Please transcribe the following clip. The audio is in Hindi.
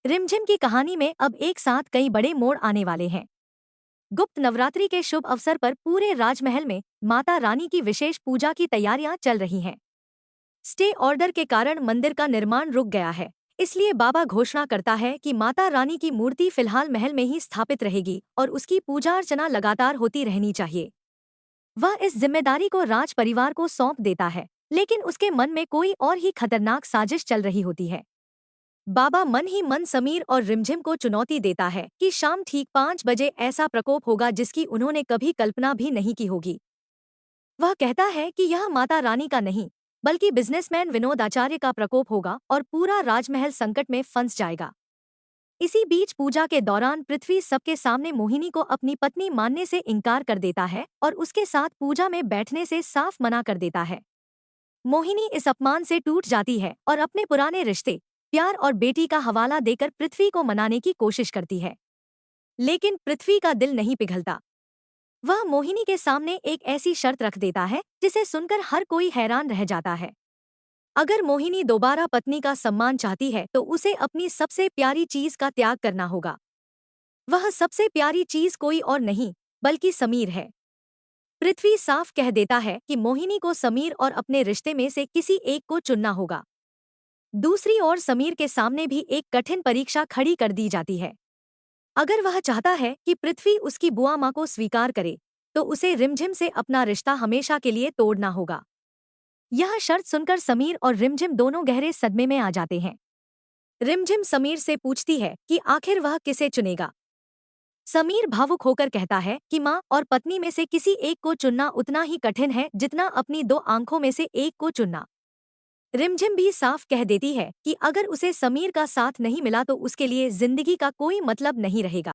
रिमझिम की कहानी में अब एक साथ कई बड़े मोड़ आने वाले हैं। गुप्त नवरात्रि के शुभ अवसर पर पूरे राजमहल में माता रानी की विशेष पूजा की तैयारियां चल रही हैं। स्टे ऑर्डर के कारण मंदिर का निर्माण रुक गया है। इसलिए बाबा घोषणा करता है कि माता रानी की मूर्ति फिलहाल महल में ही स्थापित रहेगी और उसकी पूजा अर्चना लगातार होती रहनी चाहिए। वह इस जिम्मेदारी को राज परिवार को सौंप देता है, लेकिन उसके मन में कोई और ही खतरनाक साजिश चल रही होती है। बाबा मन ही मन समीर और रिमझिम को चुनौती देता है कि शाम ठीक 5 बजे ऐसा प्रकोप होगा जिसकी उन्होंने कभी कल्पना भी नहीं की होगी। वह कहता है कि यह माता रानी का नहीं, बल्कि बिजनेसमैन विनोद आचार्य का प्रकोप होगा और पूरा राजमहल संकट में फंस जाएगा। इसी बीच पूजा के दौरान पृथ्वी सबके सामने मोहिनी को अपनी पत्नी मानने से इनकार कर देता है और उसके साथ पूजा में बैठने से साफ मना कर देता है। मोहिनी इस अपमान से टूट जाती है और अपने पुराने रिश्ते, प्यार और बेटी का हवाला देकर पृथ्वी को मनाने की कोशिश करती है। लेकिन पृथ्वी का दिल नहीं पिघलता। वह मोहिनी के सामने एक ऐसी शर्त रख देता है जिसे सुनकर हर कोई हैरान रह जाता है। अगर मोहिनी दोबारा पत्नी का सम्मान चाहती है तो उसे अपनी सबसे प्यारी चीज का त्याग करना होगा। वह सबसे प्यारी चीज कोई और नहीं, बल्कि समीर है। पृथ्वी साफ कह देता है कि मोहिनी को समीर और अपने रिश्ते में से किसी एक को चुनना होगा। दूसरी ओर समीर के सामने भी एक कठिन परीक्षा खड़ी कर दी जाती है। अगर वह चाहता है कि पृथ्वी उसकी बुआ माँ को स्वीकार करे, तो उसे रिमझिम से अपना रिश्ता हमेशा के लिए तोड़ना होगा। यह शर्त सुनकर समीर और रिमझिम दोनों गहरे सदमे में आ जाते हैं। रिमझिम समीर से पूछती है कि आखिर वह किसे चुनेगा। समीर भावुक होकर कहता है कि माँ और पत्नी में से किसी एक को चुनना उतना ही कठिन है जितना अपनी दो आंखों में से एक को चुनना। रिमझिम भी साफ कह देती है कि अगर उसे समीर का साथ नहीं मिला तो उसके लिए जिंदगी का कोई मतलब नहीं रहेगा।